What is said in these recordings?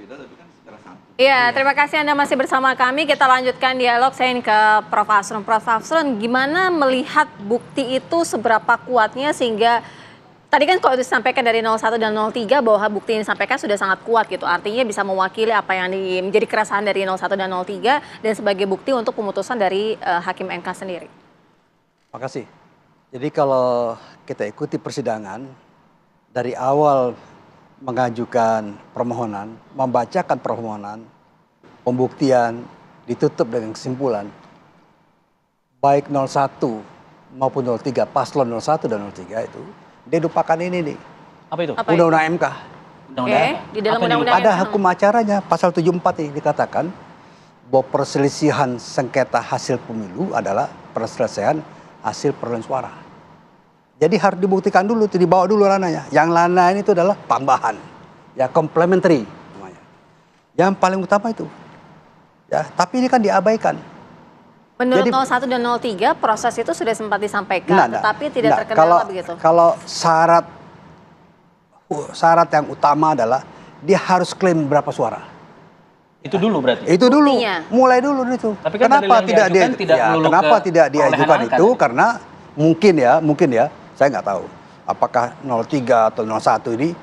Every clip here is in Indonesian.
berbeda tapi kan secara satu. Iya, terima kasih Anda masih bersama kami. Kita lanjutkan dialog. Saya ingin ke Prof. Asrun. Prof. Asrun, gimana melihat bukti itu seberapa kuatnya sehingga tadi kan kalau disampaikan dari 01 dan 03 bahwa bukti yang disampaikan sudah sangat kuat gitu. Artinya bisa mewakili apa yang menjadi keresahan dari 01 dan 03 dan sebagai bukti untuk pemutusan dari Hakim MK sendiri. Makasih. Jadi kalau kita ikuti persidangan dari awal mengajukan permohonan, membacakan permohonan, pembuktian, ditutup dengan kesimpulan, baik 01 maupun 03, paslon 01 dan 03 itu, dia lupakan ini nih. Apa itu? Undang-undang MK. Di dalam undang-undang Ada hukum acaranya, pasal 74 ini dikatakan bahwa perselisihan sengketa hasil pemilu adalah perselisihan hasil perolehan suara. Jadi harus dibuktikan dulu, itu dibawa dulu ranahnya. Yang lain itu adalah tambahan, ya complementary namanya. Yang paling utama itu, ya. Tapi ini kan diabaikan. Menurut Jadi, 01 dan 03 proses itu sudah sempat disampaikan, tetapi tidak terkendala begitu. Kalau syarat yang utama adalah dia harus klaim berapa suara. Itu dulu berarti. Itu dulu, Buktinya. mulai dulu itu. Tapi kan kenapa tidak kenapa tidak diajukan itu? Kan? Karena mungkin ya, saya nggak tahu. Apakah 03 atau 01 ini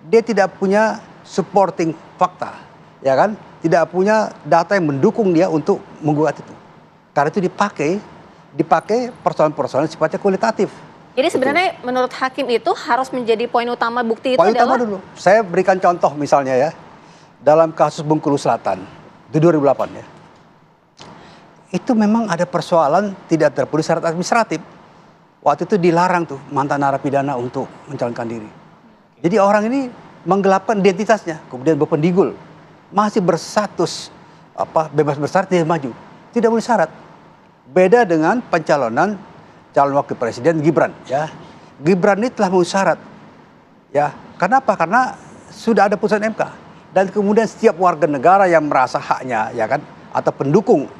dia tidak punya supporting fakta, ya kan? Tidak punya data yang mendukung dia untuk menggugat itu. Karena itu dipakai persoalan-persoalan sifatnya kualitatif. Jadi sebenarnya menurut hakim itu harus menjadi poin utama bukti itu Poin utama adalah dulu. Saya berikan contoh misalnya ya. Dalam kasus Bengkulu Selatan di 2008 ya. Itu memang ada persoalan tidak terpenuhi syarat administratif. Waktu itu dilarang tuh mantan narapidana untuk mencalonkan diri. Jadi orang ini menggelapkan identitasnya, kemudian berpendigul, masih berstatus bebas bersyarat dia maju. Tidak boleh syarat. Beda dengan pencalonan calon wakil presiden Gibran ya. Gibran ini telah memenuhi syarat. Ya, kenapa? Karena sudah ada putusan MK. Dan kemudian setiap warga negara yang merasa haknya ya kan atau pendukung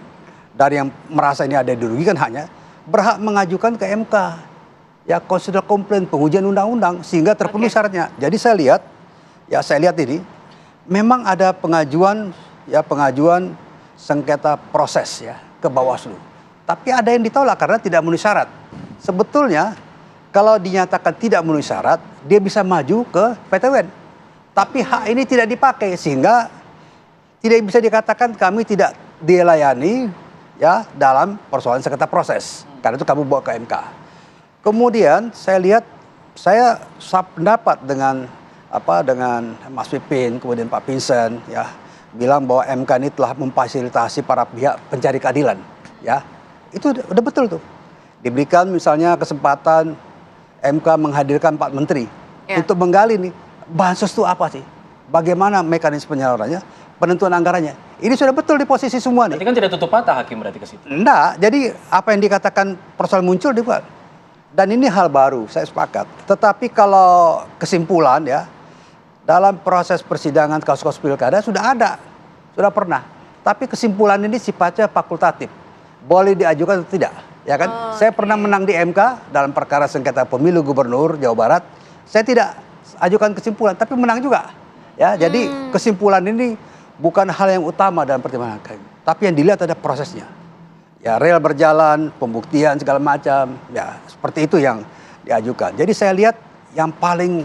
dari yang merasa ini ada dirugikan haknya berhak mengajukan ke MK. Ya, constitutional complaint, pengujian undang-undang sehingga terpenuhi syaratnya. Jadi saya lihat ini memang ada pengajuan sengketa proses ya ke Bawaslu. Tapi ada yang ditolak karena tidak memenuhi syarat. Sebetulnya kalau dinyatakan tidak memenuhi syarat, dia bisa maju ke PT UN. Tapi hak ini tidak dipakai sehingga tidak bisa dikatakan kami tidak dilayani ya dalam persoalan sengketa proses. Karena itu kamu bawa ke MK. Kemudian saya pendapat dengan Mas Pipin, kemudian Pak Vincent ya bilang bahwa MK ini telah memfasilitasi para pihak pencari keadilan ya. Itu udah betul tuh. Diberikan misalnya kesempatan MK menghadirkan 4 menteri untuk menggali nih bansos itu apa sih? Bagaimana mekanisme penyalurannya, penentuan anggarannya? Ini sudah betul di posisi semua nih. Berarti kan tidak tutup mata hakim berarti ke situ. Enggak, jadi apa yang dikatakan persoalan muncul dibuat. Dan ini hal baru, saya sepakat. Tetapi kalau kesimpulan ya, dalam proses persidangan kasus-kasus pilkada sudah pernah. Tapi kesimpulan ini sifatnya fakultatif. Boleh diajukan atau tidak, ya kan? Saya pernah menang di MK dalam perkara sengketa pemilu gubernur Jawa Barat. Saya tidak ajukan kesimpulan, tapi menang juga. Ya, jadi kesimpulan ini bukan hal yang utama dalam pertimbangan hakim, tapi yang dilihat ada prosesnya. Ya, real berjalan, pembuktian segala macam, ya seperti itu yang diajukan. Jadi saya lihat yang paling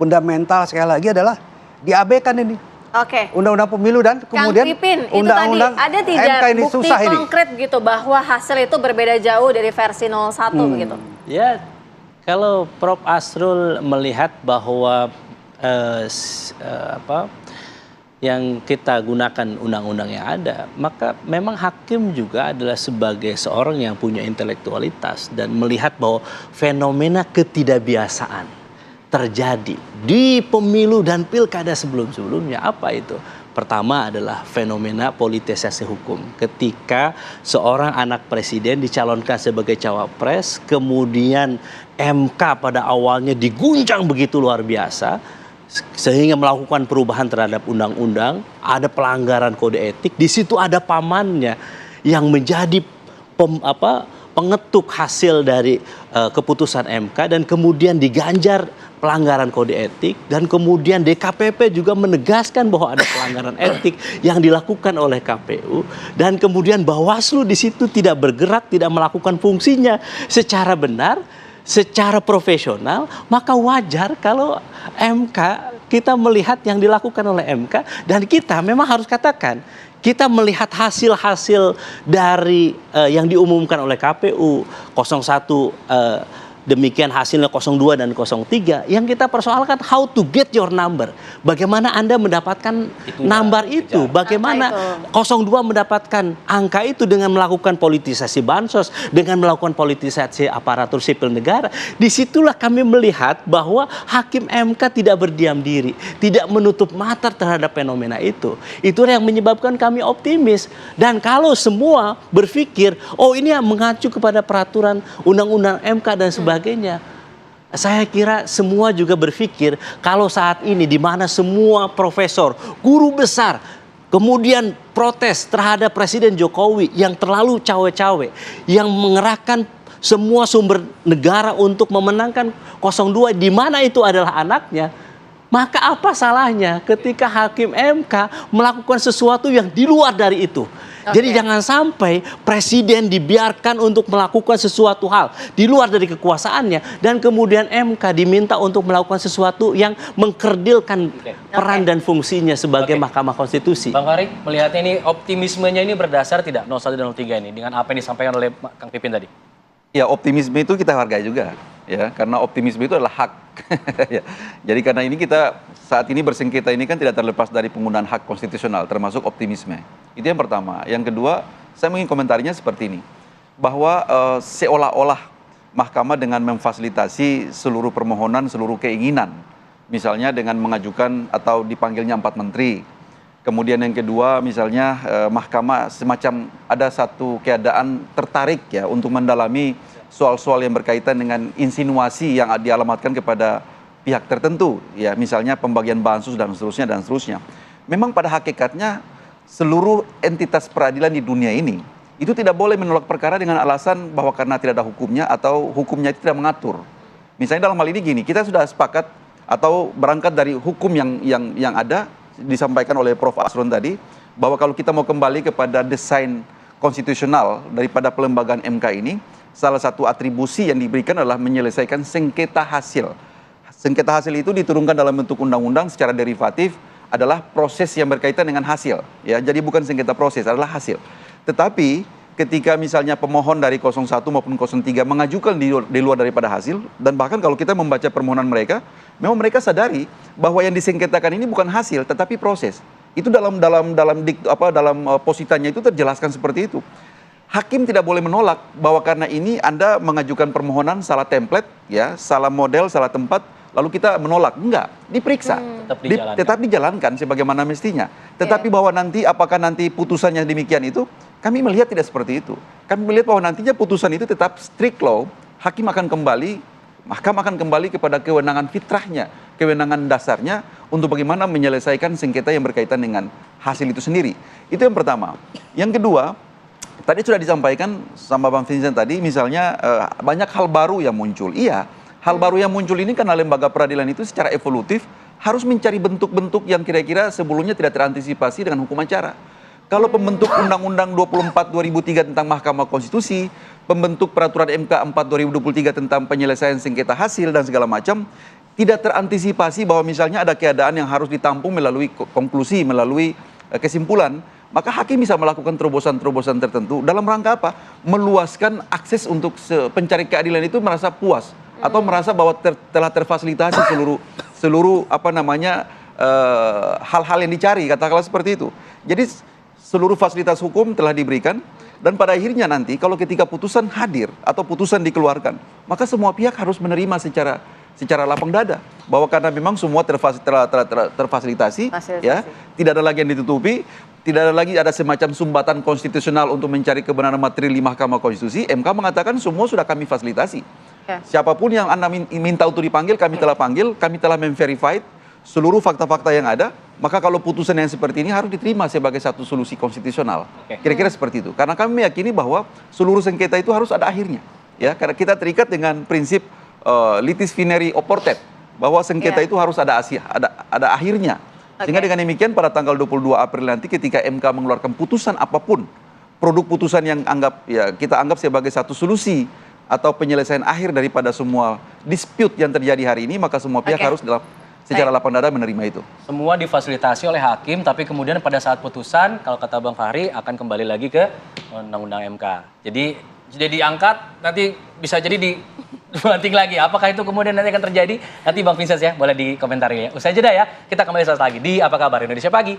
fundamental sekali lagi adalah diabaikan ini. Oke. Undang-undang pemilu dan kemudian undang-undang ada tidak MK ini bukti susah ini. konkret gitu bahwa hasil itu berbeda jauh dari versi 01 begitu? Ya, kalau Prof. Asrul melihat bahwa yang kita gunakan undang-undang yang ada, maka memang hakim juga adalah sebagai seorang yang punya intelektualitas dan melihat bahwa fenomena ketidakbiasaan terjadi di pemilu dan pilkada sebelum-sebelumnya. Apa itu? Pertama adalah fenomena politisasi hukum. Ketika seorang anak presiden dicalonkan sebagai cawapres, kemudian MK pada awalnya diguncang begitu luar biasa, sehingga melakukan perubahan terhadap undang-undang, ada pelanggaran kode etik, di situ ada pamannya yang menjadi pengetuk hasil dari keputusan MK dan kemudian diganjar pelanggaran kode etik, dan kemudian DKPP juga menegaskan bahwa ada pelanggaran etik yang dilakukan oleh KPU, dan kemudian Bawaslu di situ tidak bergerak, tidak melakukan fungsinya secara benar, secara profesional, maka wajar kalau MK, kita melihat yang dilakukan oleh MK, dan kita memang harus katakan kita melihat hasil-hasil dari yang diumumkan oleh KPU 01, demikian hasilnya 02 dan 03, yang kita persoalkan how to get your number. Bagaimana Anda mendapatkan number itu? Bagaimana 02 mendapatkan angka itu dengan melakukan politisasi bansos, dengan melakukan politisasi aparatur sipil negara. Disitulah kami melihat bahwa hakim MK tidak berdiam diri, tidak menutup mata terhadap fenomena itu. Itulah yang menyebabkan kami optimis. Dan kalau semua berpikir, oh ini yang mengacu kepada peraturan undang-undang MK dan sebagainya, saya kira semua juga berpikir kalau saat ini di mana semua profesor, guru besar, kemudian protes terhadap Presiden Jokowi yang terlalu cawe-cawe, yang mengerahkan semua sumber negara untuk memenangkan 02, di mana itu adalah anaknya, maka apa salahnya ketika hakim MK melakukan sesuatu yang di luar dari itu? Jadi jangan sampai presiden dibiarkan untuk melakukan sesuatu hal di luar dari kekuasaannya, dan kemudian MK diminta untuk melakukan sesuatu yang mengkerdilkan peran dan fungsinya sebagai Mahkamah Konstitusi. Bang Fahri, melihatnya ini optimismenya ini berdasar tidak 01 dan 03 ini dengan apa yang disampaikan oleh Kang Pipin tadi? Ya, optimisme itu kita hargai juga, ya, karena optimisme itu adalah hak. Ya. Jadi karena ini kita saat ini bersengketa ini kan tidak terlepas dari penggunaan hak konstitusional, termasuk optimisme. Itu yang pertama. Yang kedua, saya ingin komentarinya seperti ini, bahwa seolah-olah mahkamah dengan memfasilitasi seluruh permohonan, seluruh keinginan, misalnya dengan mengajukan atau dipanggilnya 4 menteri. Kemudian yang kedua, misalnya mahkamah semacam ada satu keadaan tertarik ya untuk mendalami soal-soal yang berkaitan dengan insinuasi yang dialamatkan kepada pihak tertentu, ya misalnya pembagian bansos dan seterusnya dan seterusnya. Memang pada hakikatnya seluruh entitas peradilan di dunia ini itu tidak boleh menolak perkara dengan alasan bahwa karena tidak ada hukumnya atau hukumnya itu tidak mengatur. Misalnya dalam hal ini gini, kita sudah sepakat atau berangkat dari hukum yang ada disampaikan oleh Prof. Asron tadi, bahwa kalau kita mau kembali kepada desain konstitusional daripada pelembagaan MK ini, salah satu atribusi yang diberikan adalah menyelesaikan sengketa hasil. Sengketa hasil itu diturunkan dalam bentuk undang-undang secara derivatif, adalah proses yang berkaitan dengan hasil. Ya, jadi bukan sengketa proses, adalah hasil. Tetapi ketika misalnya pemohon dari 01 maupun 03 mengajukan di luar daripada hasil, dan bahkan kalau kita membaca permohonan mereka, memang mereka sadari bahwa yang disengketakan ini bukan hasil tetapi proses. Itu dalam positannya itu terjelaskan seperti itu. Hakim tidak boleh menolak bahwa karena ini Anda mengajukan permohonan salah template, ya, salah model, salah tempat, lalu kita menolak. Enggak, diperiksa. Tetap dijalankan sebagaimana mestinya. Tetapi bahwa nanti apakah nanti putusannya demikian itu, kami melihat tidak seperti itu. Kami melihat bahwa nantinya putusan itu tetap strict law, hakim akan kembali, mahkamah akan kembali kepada kewenangan fitrahnya, kewenangan dasarnya untuk bagaimana menyelesaikan sengketa yang berkaitan dengan hasil itu sendiri. Itu yang pertama. Yang kedua, tadi sudah disampaikan sama Bang Vincent tadi, misalnya banyak hal baru yang muncul. Iya, hal baru yang muncul ini karena lembaga peradilan itu secara evolutif harus mencari bentuk-bentuk yang kira-kira sebelumnya tidak terantisipasi dengan hukum acara. Kalau pembentuk Undang-Undang 24/2003 tentang Mahkamah Konstitusi, pembentuk Peraturan MK 4/2023 tentang penyelesaian sengketa hasil dan segala macam, tidak terantisipasi bahwa misalnya ada keadaan yang harus ditampung melalui konklusi, melalui kesimpulan, maka hakim bisa melakukan terobosan-terobosan tertentu dalam rangka apa? Meluaskan akses untuk pencari keadilan itu merasa puas atau merasa bahwa telah terfasilitasi seluruh hal-hal yang dicari, katakanlah seperti itu. Jadi seluruh fasilitas hukum telah diberikan, dan pada akhirnya nanti kalau ketika putusan hadir atau putusan dikeluarkan, maka semua pihak harus menerima secara lapang dada bahwa karena memang semua terfasilitasi, ya, tidak ada lagi yang ditutupi, tidak ada lagi ada semacam sumbatan konstitusional untuk mencari kebenaran material di Mahkamah Konstitusi. MK mengatakan semua sudah kami fasilitasi. Siapapun yang Anda minta untuk dipanggil, kami telah panggil, kami telah memverified seluruh fakta-fakta yang ada, Maka kalau putusan yang seperti ini harus diterima sebagai satu solusi konstitusional. Oke. Kira-kira seperti itu. Karena kami meyakini bahwa seluruh sengketa itu harus ada akhirnya. Ya, karena kita terikat dengan prinsip litis fineri oportet, bahwa sengketa Iya. itu harus ada akhirnya. Sehingga Oke. dengan demikian pada tanggal 22 April nanti ketika MK mengeluarkan putusan apapun, produk putusan yang kita anggap sebagai satu solusi atau penyelesaian akhir daripada semua dispute yang terjadi hari ini, maka semua pihak Oke. harus secara lapang dada menerima itu. Semua difasilitasi oleh hakim, tapi kemudian pada saat putusan, kalau kata Bang Fahri, akan kembali lagi ke Undang-Undang MK. Jadi sudah diangkat, nanti bisa jadi dibanting lagi. Apakah itu kemudian nanti akan terjadi? Nanti Bang Vincent ya, boleh dikomentari ya. Usai jeda ya, kita kembali saat lagi di Apa Kabar Indonesia Pagi.